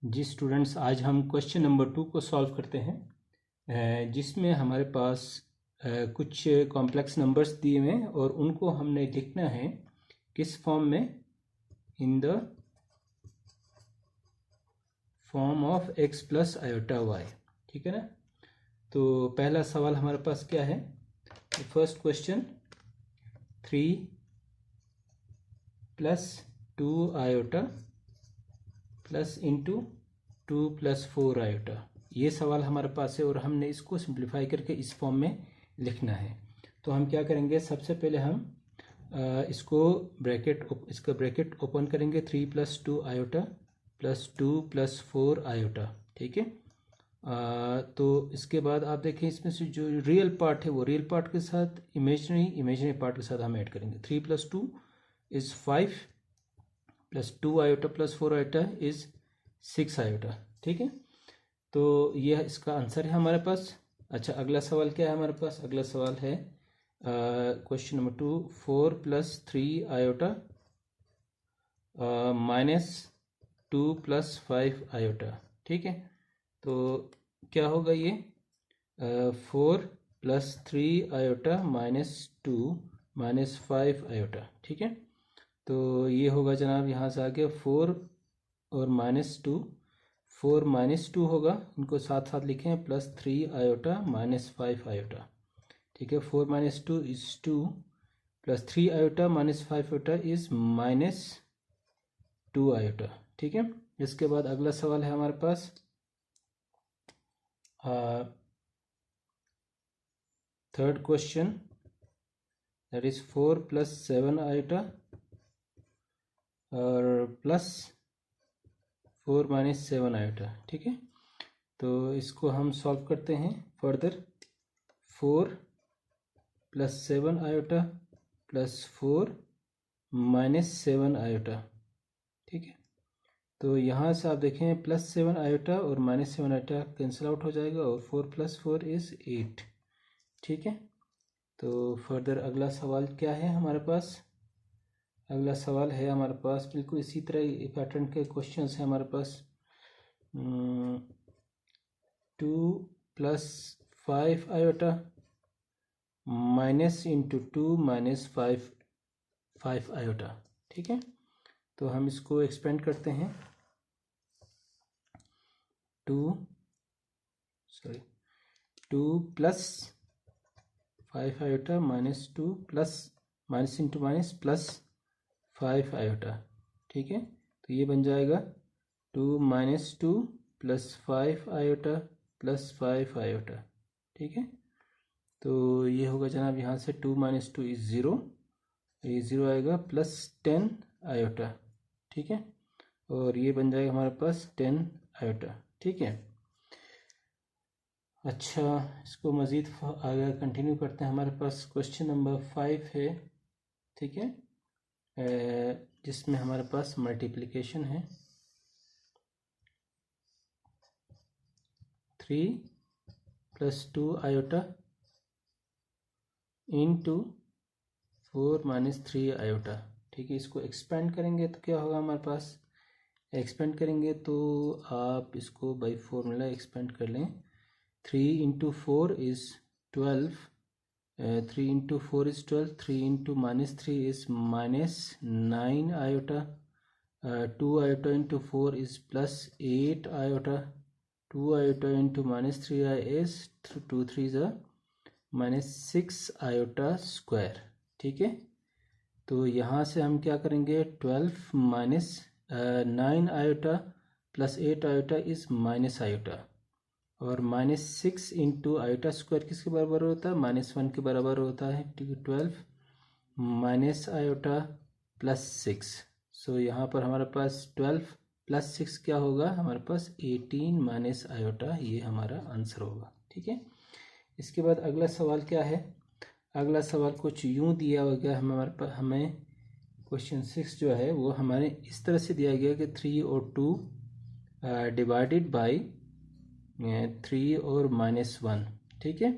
जी students, आज हम question number 2 को सॉल्व करते हैं, जिसमें हमारे पास कुछ कॉम्प्लेक्स नंबर्स दिए हुए हैं और उनको हमने लिखना है किस फॉर्म में, in the form of x plus iota y. ठीक है ना। तो पहला सवाल हमारे पास क्या है? First question, 3 plus 2 iota plus into 2 plus 4 iota, ये सवाल हमारे पास है और हमने इसको सिंप्लीफाई करके इस फॉर्म में लिखना है। तो हम क्या करेंगे, सबसे पहले हम इसका ब्रैकेट ओपन करेंगे, 3 plus 2 iota plus 2 plus 4 iota. ठीक है। तो इसके बाद आप देखें, इसमें से जो रियल पार्ट है वो रियल पार्ट के साथ, इमेजनरी पार्ट के साथ हम ऐड करेंगे। 3 plus 2 is 5 plus 2 iota plus 4 iota is 6 iota. ठीक है। तो यह इसका आंसर है हमारे पास। अच्छा, अगला सवाल क्या है हमारे पास? अगला सवाल है question number 2, 4 plus 3 iota minus 2 plus 5 iota. ठीक है। तो क्या होगा ये? 4 plus 3 iota minus 2 minus 5 iota. ठीक है। तो ये होगा जनाब, यहाँ से आगे 4 और माइनस 2, 4 माइनस 2 होगा, इनको साथ साथ लिखें, प्लस 3 आयोटा माइनस 5 आयोटा। ठीक है। 4 minus 2 is 2 plus 3 iota minus 5 iota is minus 2 iota. ठीक है। इसके बाद अगला सवाल है हमारे पास third question, that is 4 plus 7 iota और प्लस 4 माइनस 7 आयोटा। ठीक है। तो इसको हम सॉल्व करते हैं further. 4 plus 7 iota plus 4 minus 7 iota. ठीक है। तो यहाँ से आप देखें, प्लस 7 आयोटा और माइनस 7 आयोटा कैंसिल आउट हो जाएगा और 4 प्लस 4 इज़ 8। ठीक है। तो फर्दर अगला सवाल क्या है हमारे पास? अगला सवाल है हमारे पास बिल्कुल इसी तरह पैटर्न के क्वेश्चंस हैं हमारे पास। 2 plus 5 iota minus into 2 minus 5 iota. ठीक है। तो हम इसको एक्सपेंड करते हैं, 2 plus 5 iota minus 2 plus minus into minus plus 5 iota. ठीक है। तो ये बन जाएगा 2 minus 2 plus 5 iota plus 5 iota. ठीक है। तो ये होगा जनाब, यहाँ से 2 माइनस 2 इज़ 0, ये 0 आएगा, प्लस 10 आयोटा। ठीक है। और ये बन जाएगा हमारे पास 10 आयोटा। ठीक है। अच्छा, इसको मज़ीद आगे कंटिन्यू करते हैं। हमारे पास क्वेश्चन नंबर 5 है। ठीक है। जिसमें हमारे पास मल्टीप्लिकेशन है, 3 plus 2 iota into 4 minus 3 iota. ठीक है। इसको एक्सपेंड करेंगे तो क्या होगा हमारे पास? एक्सपेंड करेंगे तो आप इसको बाई फॉर्मूला एक्सपेंड कर लें। 3 into 4 is 12, 3 into 4 is 12, 3 into minus 3 is minus 9 iota, 2 iota into 4 is plus 8 iota, 2 iota into minus 3 is 2 3 ज़ा माइनस 6 आयोटा स्क्वायर। ठीक है। तो यहाँ से हम क्या करेंगे, 12 minus 9 iota plus 8 iota is minus iota, और माइनस 6 इंटू आयोटा स्क्वायर किसके बराबर होता है? -1 के बराबर होता है। ठीक है। 12 माइनस आयोटा प्लस 6, सो यहाँ पर हमारे पास 12 प्लस 6 क्या होगा हमारे पास? 18 माइनस आयोटा, ये हमारा आंसर होगा। ठीक है। इसके बाद अगला सवाल क्या है? अगला सवाल कुछ यूँ दिया गया हमारे पास, हमें क्वेश्चन 6 जो है वो हमारे इस तरह से दिया गया कि 3 और 2 डिवाइडेड बाई 3 और -1। ठीक है।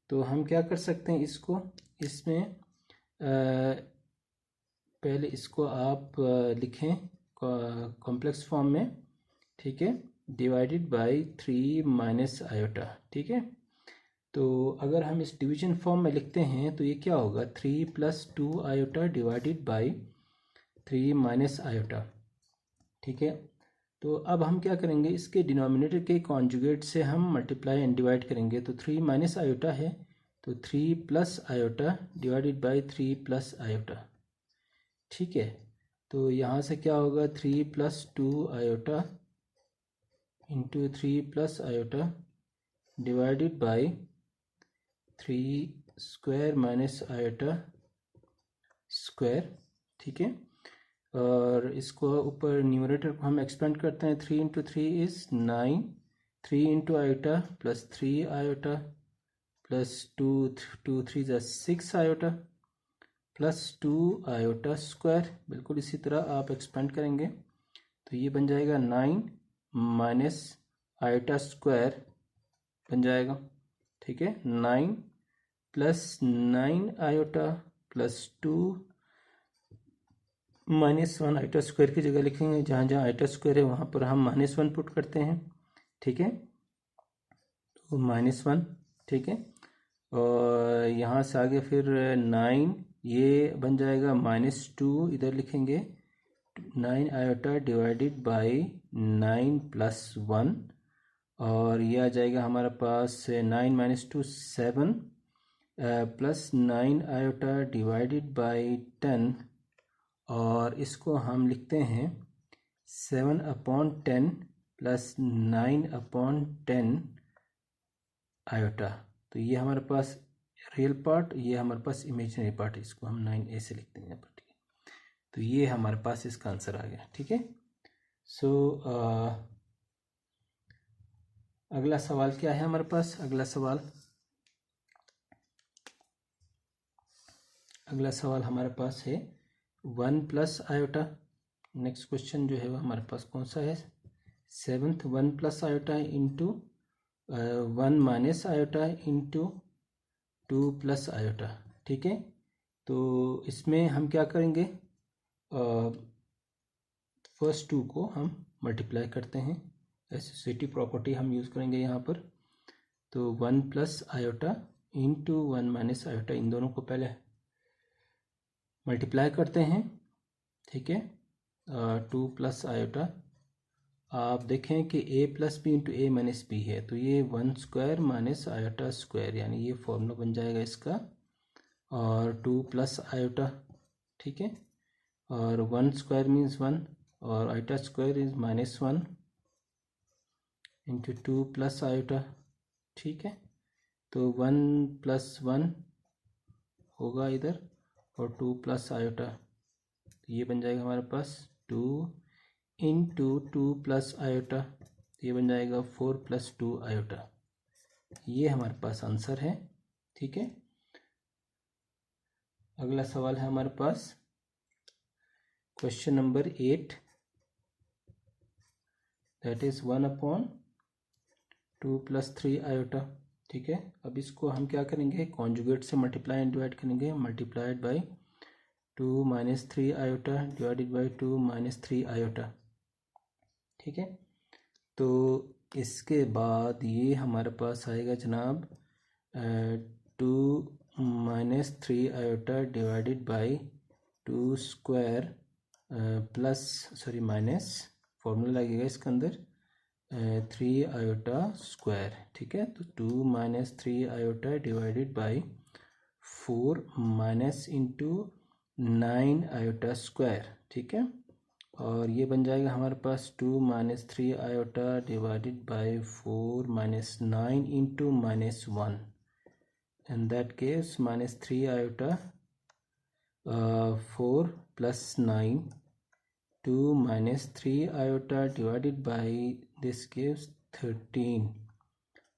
तो हम क्या कर सकते हैं, इसको इसमें पहले इसको आप लिखें कॉम्प्लेक्स फॉर्म में। ठीक है। Divided by 3 minus iota. ठीक है, तो अगर हम इस डिवीजन फॉर्म में लिखते हैं तो ये क्या होगा, 3 plus 2 iota divided by 3 minus iota. ठीक है, तो अब हम क्या करेंगे, इसके डिनोमिनेटर के कॉन्जुगेट से हम मल्टीप्लाई एंड डिवाइड करेंगे। तो 3 माइनस आयोटा है तो 3 plus iota divided by 3 plus iota. ठीक है, तो यहाँ से क्या होगा, 3 plus 2 iota into 3 plus iota divided by 3 square minus iota square. ठीक है, और इसको ऊपर न्यूमरेटर को हम एक्सपेंड करते हैं। 3 into 3 is 9, 3 into iota plus 3 iota plus 2 3 ज़ा 6 आयोटा प्लस 2 आयोटा स्क्वायर। बिल्कुल इसी तरह आप एक्सपेंड करेंगे तो ये बन जाएगा 9 माइनस आयोटा स्क्वायर बन जाएगा। ठीक है, 9 plus 9 iota plus 2 -1 iota square की जगह लिखेंगे, जहाँ जहाँ आयोटा स्क्वायर है वहाँ पर हम -1 पुट करते हैं। ठीक है, तो -1। ठीक है, और यहाँ से आगे फिर 9 ये बन जाएगा -2, इधर लिखेंगे 9 आयोटा डिवाइडेड बाई 9 प्लस 1, और ये आ जाएगा हमारे पास 9 minus 2 7 plus 9 iota divided by 10, और इसको हम लिखते हैं 7/10 प्लस 9/10 आयोटा। तो ये हमारे पास रियल पार्ट, ये हमारे पास इमेजिनरी पार्ट, इसको हम 9a से लिखते हैं यहाँ पर। ठीक है, तो ये हमारे पास इसका आंसर आ गया। ठीक है, सो अगला सवाल क्या है हमारे पास, अगला सवाल हमारे पास है 1 प्लस आयोटा। नेक्स्ट क्वेश्चन जो है वो हमारे पास कौन सा है, 7th 1 plus iota into 1 minus iota into 2 plus iota. ठीक है, तो इसमें हम क्या करेंगे, फर्स्ट 2 को हम मल्टीप्लाई करते हैं, एसोसिएटिव प्रॉपर्टी हम यूज़ करेंगे यहाँ पर। तो 1 plus iota into 1 minus iota, इन दोनों को पहले मल्टीप्लाई करते हैं। ठीक है, 2 प्लस आयोटा, आप देखें कि a plus b into a minus b है, तो ये 1 स्क्वायर माइनस आयोटा स्क्वायर, यानी ये फॉर्मूला बन जाएगा इसका, और 2 प्लस आयोटा। ठीक है, और 1 स्क्वायर मीन्स 1 और iota square is -1 into 2 plus iota. ठीक है, तो 1 प्लस 1 होगा इधर, और 2 प्लस आयोटा, तो ये बन जाएगा हमारे पास 2 इंटू 2 प्लस आयोटा, ये बन जाएगा 4 प्लस 2 आयोटा। ये हमारे पास आंसर है। ठीक है, अगला सवाल है हमारे पास question number 8, that is 1/2 plus 3 iota. ठीक है, अब इसको हम क्या करेंगे, कॉन्जुगेट से मल्टीप्लाई एंड डिवाइड करेंगे, multiplied by 2 minus 3 iota divided by 2 minus 3 iota. ठीक है, तो इसके बाद ये हमारे पास आएगा जनाब 2 minus 3 iota divided by 2 square plus sorry minus, formula लगेगा इसके अंदर 3 आयोटा स्क्वायर। ठीक है, तो 2 minus 3 iota divided by 4 minus into 9 iota square. ठीक है, और ये बन जाएगा हमारे पास 2 minus 3 iota divided by 4 minus 9 into -1, and that gives -3 iota 4 plus 9, 2 minus 3 iota divided by this gives 13,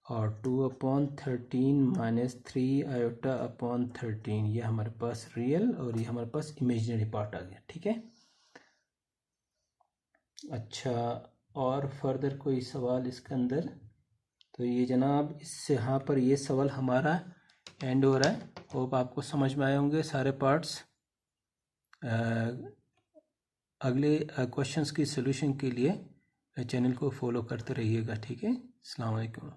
और 2/13 माइनस 3 आयोटा अपॉन 13, ये हमारे पास रियल और ये हमारे पास इमेजिनरी पार्ट आ गया। ठीक है, अच्छा, और फर्दर कोई सवाल इसके अंदर, तो ये जनाब इससे यहाँ पर ये सवाल हमारा एंड हो रहा है। होप आपको समझ में आए होंगे सारे पार्ट्स। अगले क्वेश्चंस की सॉल्यूशन के लिए चैनल को फॉलो करते रहिएगा। ठीक है, अस्सलाम वालेकुम।